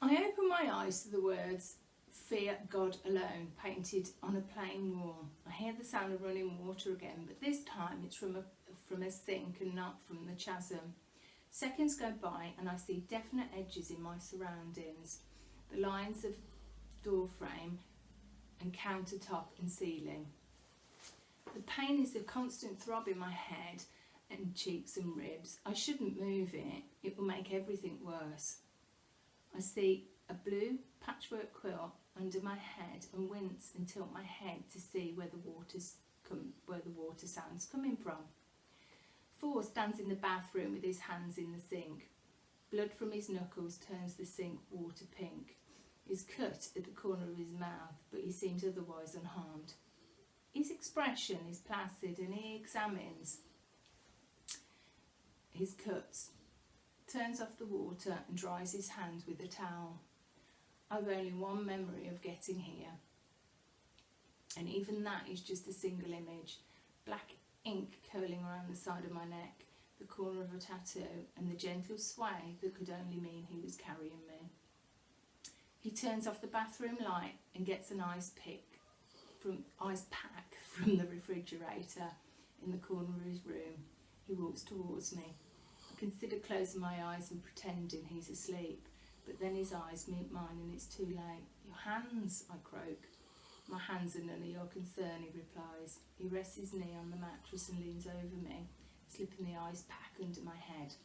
I open my eyes to the words, "Fear God alone," painted on a plain wall. I hear the sound of running water again, but this time it's from a sink and not from the chasm. Seconds go by and I see definite edges in my surroundings. The lines of door frame and countertop and ceiling. The pain is a constant throb in my head and cheeks and ribs. I shouldn't move it. It will make everything worse. I see a blue patchwork quilt under my head and wince and tilt my head to see where the water sound's coming from. Four stands in the bathroom with his hands in the sink. Blood from his knuckles turns the sink water pink. He's cut at the corner of his mouth, but he seems otherwise unharmed. His expression is placid and he examines his cuts, turns off the water and dries his hands with a towel. I've only one memory of getting here, and even that is just a single image. Black ink curling around the side of my neck, the corner of a tattoo, and the gentle sway that could only mean he was carrying me. He turns off the bathroom light and gets an ice pack from the refrigerator in the corner of his room. He walks towards me. I consider closing my eyes and pretending he's asleep, but then his eyes meet mine and it's too late. "Your hands," I croak. "My hands are none of your concern," he replies. He rests his knee on the mattress and leans over me, slipping the ice pack under my head.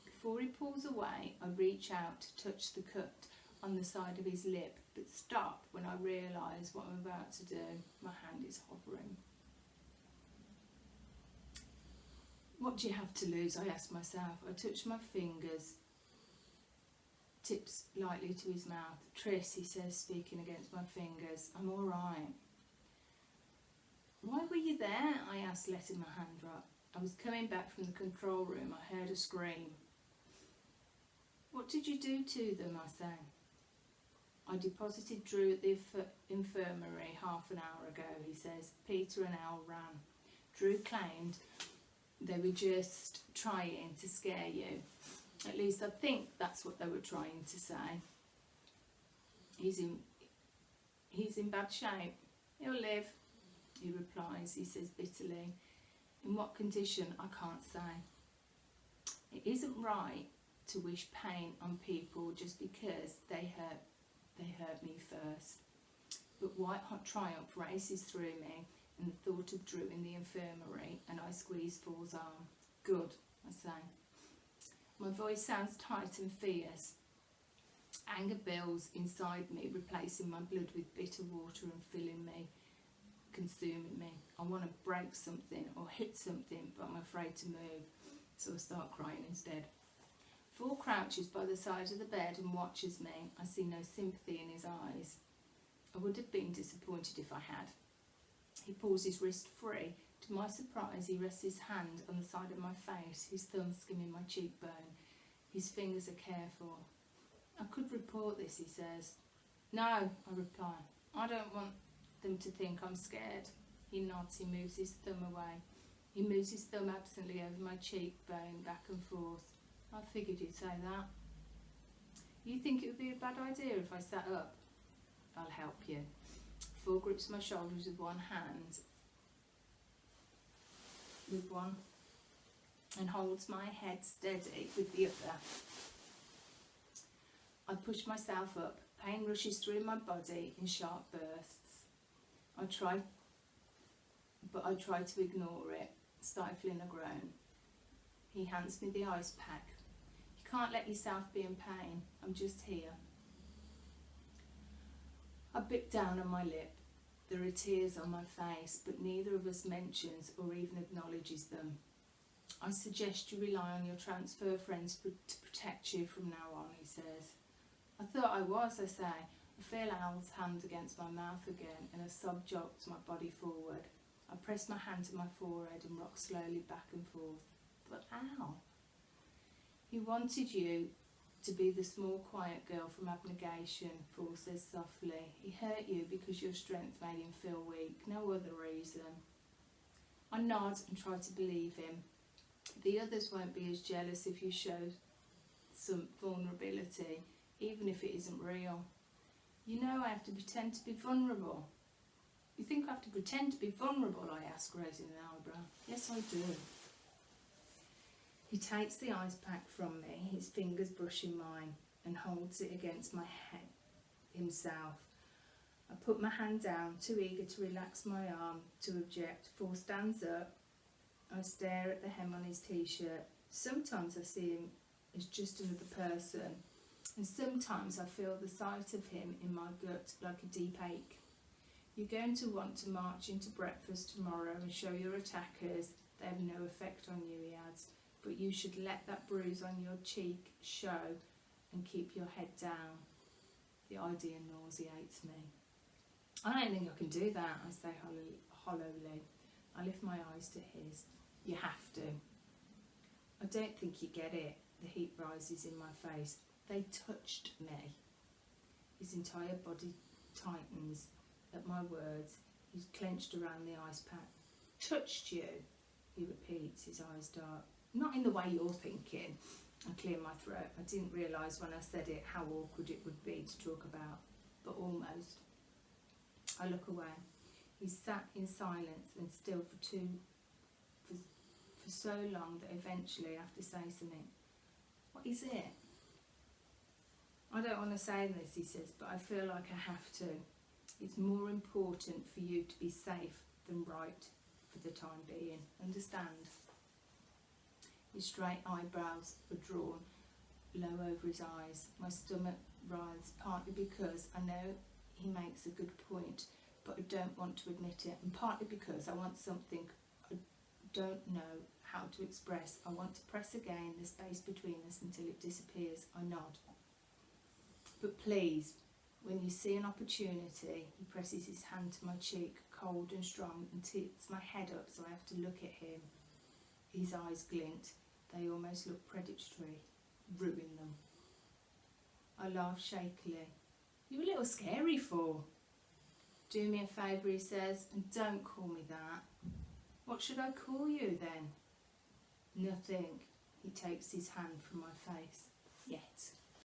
Before he pulls away, I reach out to touch the cut on the side of his lip, but stop when I realise what I'm about to do. My hand is hovering. What do you have to lose? I ask myself. I touch my fingers, tips lightly to his mouth. "Tris," he says, speaking against my fingers, "I'm all right." "Why were you there?" I asked, letting my hand drop. "I was coming back from the control room. I heard a scream." "What did you do to them?" I say. "I deposited Drew at the infirmary half an hour ago," he says. "Peter and Al ran. Drew claimed they were just trying to scare you. At least I think that's what they were trying to say. He's in bad shape. He'll live," he replies. He says bitterly. "In what condition, I can't say. It isn't right to wish pain on people just because they hurt me first." But white hot triumph races through me and the thought of Drew in the infirmary, and I squeeze Paul's arm. "Good," I say. My voice sounds tight and fierce. Anger builds inside me, replacing my blood with bitter water and filling me, consuming me. I want to break something or hit something, but I'm afraid to move, so I start crying instead. Paul crouches by the side of the bed and watches me. I see no sympathy in his eyes. I would have been disappointed if I had. He pulls his wrist free. To my surprise, he rests his hand on the side of my face, his thumb skimming my cheekbone. His fingers are careful. "I could report this," he says. "No," I reply. "I don't want them to think I'm scared." He nods. He moves his thumb away. He moves his thumb absently over my cheekbone, back and forth. "I figured you'd say that." "You think it would be a bad idea if I sat up?" "I'll help you." Paul grips my shoulders with one hand, and holds my head steady with the other. I push myself up. Pain rushes through my body in sharp bursts. I try to ignore it, stifling a groan. He hands me the ice pack. "You can't let yourself be in pain. I'm just here." I bit down on my lip. There are tears on my face, but neither of us mentions or even acknowledges them. "I suggest you rely on your transfer friends to protect you from now on," he says. "I thought I was," I say. I feel Al's hand against my mouth again, and a sob jogs my body forward. I press my hand to my forehead and rock slowly back and forth. "But Al..." "He wanted you to be the small, quiet girl from abnegation," Paul says softly. "He hurt you because your strength made him feel weak, no other reason." I nod and try to believe him. "The others won't be as jealous if you show some vulnerability. even if it isn't real. You know I have to pretend to be vulnerable. You think I have to pretend to be vulnerable, I ask, raising an eyebrow. Yes, I do. He takes the ice pack from me, his fingers brushing mine, and holds it against my head himself. I put my hand down, too eager to relax my arm, to object. Paul stands up. I stare at the hem on his t-shirt. Sometimes I see him as just another person, and sometimes I feel the sight of him in my gut like a deep ache. You're going to want to march into breakfast tomorrow and show your attackers they have no effect on you, he adds, but you should let that bruise on your cheek show and keep your head down. The idea nauseates me. I don't think I can do that, I say hollowly. I lift my eyes to his. You have to. I don't think you get it. The heat rises in my face. They touched me. His entire body tightens at my words. He's clenched around the ice pack. Touched you, he repeats, his eyes dark. Not in the way you're thinking. I clear my throat. I didn't realise when I said it how awkward it would be to talk about, but almost. I look away. He sat in silence and still for so long that eventually I have to say something. What is it? I don't want to say this, he says, but I feel like I have to. It's more important for you to be safe than right for the time being. Understand? His straight eyebrows are drawn low over his eyes. My stomach writhes, partly because I know he makes a good point, but I don't want to admit it, and partly because I want something I don't know how to express. I want to press again the space between us until it disappears. I nod. But please, when you see an opportunity, he presses his hand to my cheek, cold and strong, and tilts my head up so I have to look at him. His eyes glint. They almost look predatory. Ruin them. I laugh shakily. You're a little scary, for. Do me a favour, he says, and don't call me that. What should I call you then? Nothing. He takes his hand from my face. Yet.